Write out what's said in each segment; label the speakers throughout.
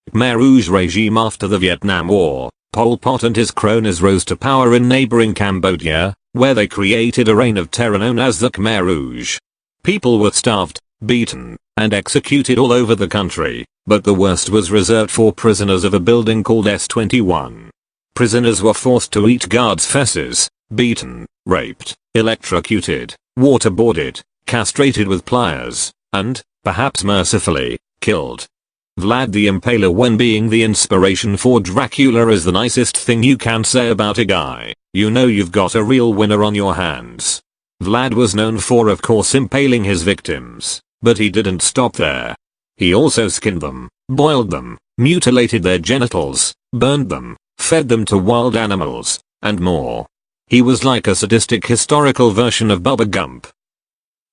Speaker 1: Khmer Rouge regime after the Vietnam War. Pol Pot and his cronies rose to power in neighboring Cambodia, where they created a reign of terror known as the Khmer Rouge. People were starved, beaten, and executed all over the country, but the worst was reserved for prisoners of a building called S21. Prisoners were forced to eat guards' fesses, beaten, raped, electrocuted, waterboarded, castrated with pliers, and, perhaps mercifully, killed. Vlad the Impaler, when being the inspiration for Dracula, is the nicest thing you can say about a guy. You know you've got a real winner on your hands. Vlad was known for, of course, impaling his victims, but he didn't stop there. He also skinned them, boiled them, mutilated their genitals, burned them, fed them to wild animals, and more. He was like a sadistic historical version of Bubba Gump.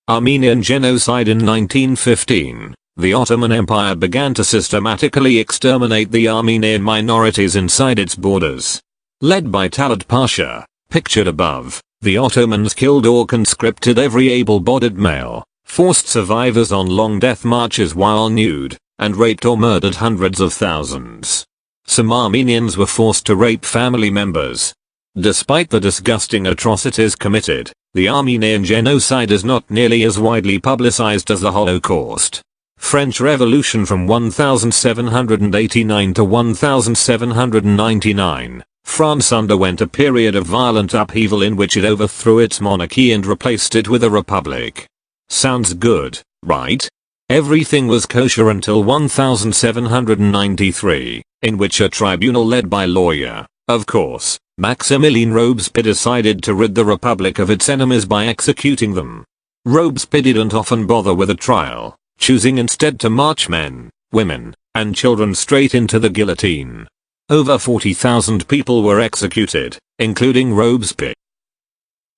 Speaker 1: Armenian Genocide. In 1915, the Ottoman Empire began to systematically exterminate the Armenian minorities inside its borders. Led by Talat Pasha, pictured above, the Ottomans killed or conscripted every able-bodied male, forced survivors on long death marches while nude, and raped or murdered hundreds of thousands. Some Armenians were forced to rape family members. Despite the disgusting atrocities committed, the Armenian Genocide is not nearly as widely publicized as the Holocaust. French Revolution. From 1789 to 1799, France underwent a period of violent upheaval in which it overthrew its monarchy and replaced it with a republic. Sounds good, right? Everything was kosher until 1793, in which a tribunal led by lawyer, of course, Maximilien Robespierre, decided to rid the republic of its enemies by executing them. Robespierre didn't often bother with a trial, choosing instead to march men, women, and children straight into the guillotine. Over 40,000 people were executed, including Robespierre.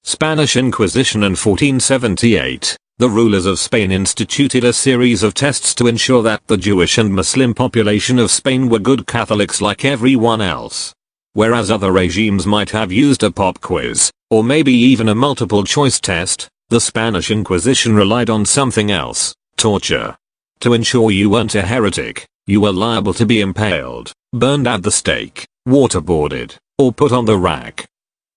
Speaker 1: Spanish Inquisition. In 1478, the rulers of Spain instituted a series of tests to ensure that the Jewish and Muslim population of Spain were good Catholics like everyone else. Whereas other regimes might have used a pop quiz, or maybe even a multiple choice test, the Spanish Inquisition relied on something else: torture. To ensure you weren't a heretic, you were liable to be impaled, burned at the stake, waterboarded, or put on the rack.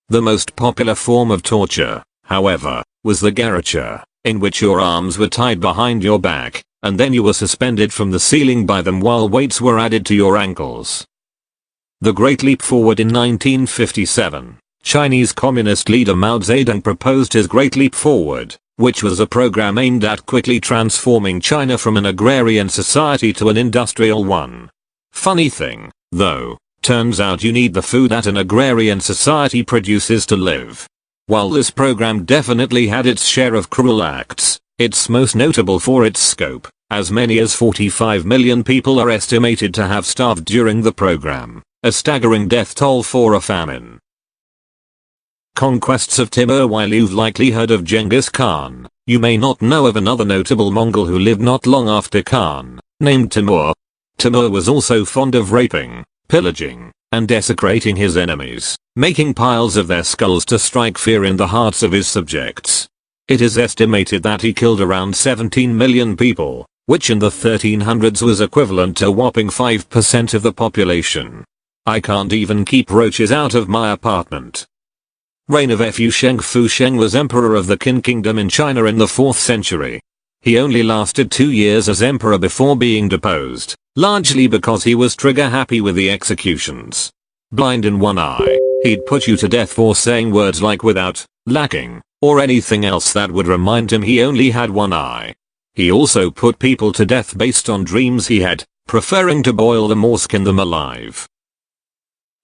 Speaker 1: The most popular form of torture, however, was the garrocha, in which your arms were tied behind your back, and then you were suspended from the ceiling by them while weights were added to your ankles. The Great Leap Forward. In 1957, Chinese Communist leader Mao Zedong proposed his Great Leap Forward, which was a program aimed at quickly transforming China from an agrarian society to an industrial one. Funny thing, though, turns out you need the food that an agrarian society produces to live. While this program definitely had its share of cruel acts, it's most notable for its scope. As many as 45 million people are estimated to have starved during the program, a staggering death toll for a famine. Conquests of Timur. While you've likely heard of Genghis Khan, you may not know of another notable Mongol who lived not long after Khan, named Timur. Timur was also fond of raping, pillaging, and desecrating his enemies, making piles of their skulls to strike fear in the hearts of his subjects. It is estimated that he killed around 17 million people, which in the 1300s was equivalent to a whopping 5% of the population. I can't even keep roaches out of my apartment. Reign of Fusheng. Fusheng was emperor of the Qin kingdom in China in the 4th century. He only lasted 2 years as emperor before being deposed, largely because he was trigger happy with the executions. Blind in one eye, he'd put you to death for saying words like without, lacking, or anything else that would remind him he only had one eye. He also put people to death based on dreams he had, preferring to boil them or skin them alive.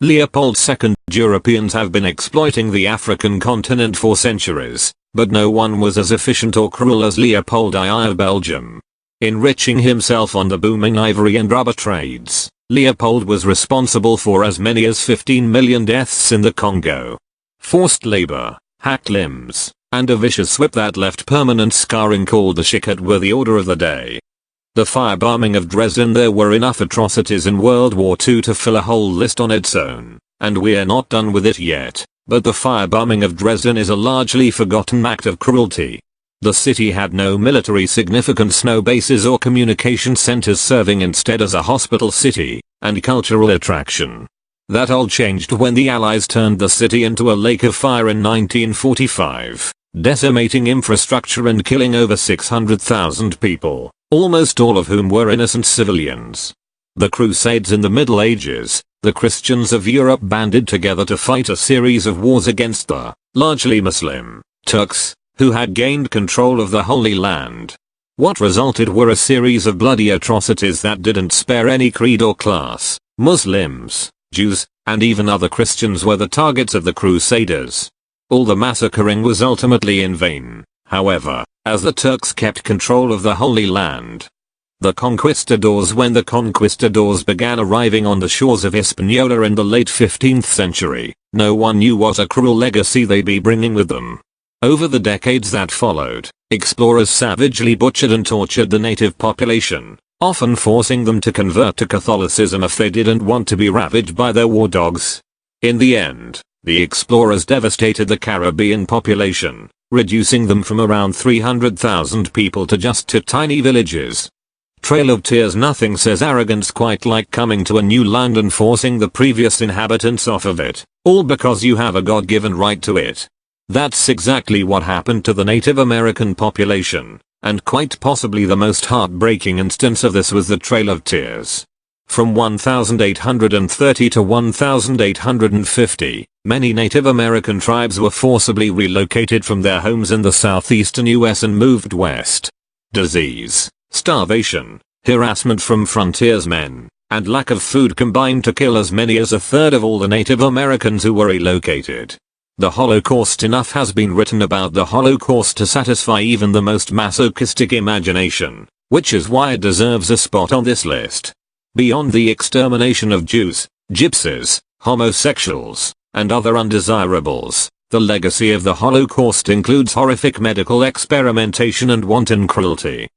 Speaker 1: Leopold II. Europeans have been exploiting the African continent for centuries, but no one was as efficient or cruel as Leopold II of Belgium. Enriching himself on the booming ivory and rubber trades, Leopold was responsible for as many as 15 million deaths in the Congo. Forced labor, hacked limbs, and a vicious whip that left permanent scarring called the Shikat were the order of the day. The firebombing of Dresden. There were enough atrocities in World War II to fill a whole list on its own, and we're not done with it yet, but the firebombing of Dresden is a largely forgotten act of cruelty. The city had no military significant snow bases or communication centers, serving instead as a hospital city and cultural attraction. That all changed when the Allies turned the city into a lake of fire in 1945, decimating infrastructure and killing over 600,000 people, almost all of whom were innocent civilians. The Crusades in the Middle Ages, the Christians of Europe banded together to fight a series of wars against the, largely Muslim, Turks, who had gained control of the Holy Land. What resulted were a series of bloody atrocities that didn't spare any creed or class. Muslims, Jews, and even other Christians were the targets of the Crusaders. All the massacring was ultimately in vain, however, as the Turks kept control of the Holy Land. The conquistadors When the conquistadors began arriving on the shores of Hispaniola in the late 15th century, no one knew what a cruel legacy they'd be bringing with them. Over the decades that followed, explorers savagely butchered and tortured the native population, often forcing them to convert to Catholicism if they didn't want to be ravaged by their war dogs. In the end, the explorers devastated the Caribbean population, reducing them from around 300,000 people to just two tiny villages. Trail of Tears. Nothing says arrogance quite like coming to a new land and forcing the previous inhabitants off of it, all because you have a God-given right to it. That's exactly what happened to the Native American population, and quite possibly the most heartbreaking instance of this was the Trail of Tears. From 1830 to 1850, many Native American tribes were forcibly relocated from their homes in the southeastern US and moved west. Disease, starvation, harassment from frontiersmen, and lack of food combined to kill as many as a third of all the Native Americans who were relocated. The Holocaust. Enough has been written about the Holocaust to satisfy even the most masochistic imagination, which is why it deserves a spot on this list. Beyond the extermination of Jews, Gypsies, homosexuals, and other undesirables, the legacy of the Holocaust includes horrific medical experimentation and wanton cruelty.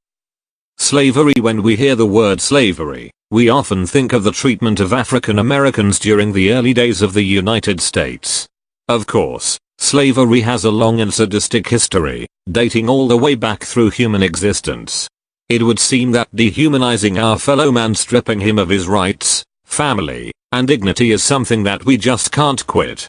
Speaker 1: Slavery. When we hear the word slavery, we often think of the treatment of African Americans during the early days of the United States. Of course, slavery has a long and sadistic history, dating all the way back through human existence. It would seem that dehumanizing our fellow man, stripping him of his rights, family, and dignity is something that we just can't quit.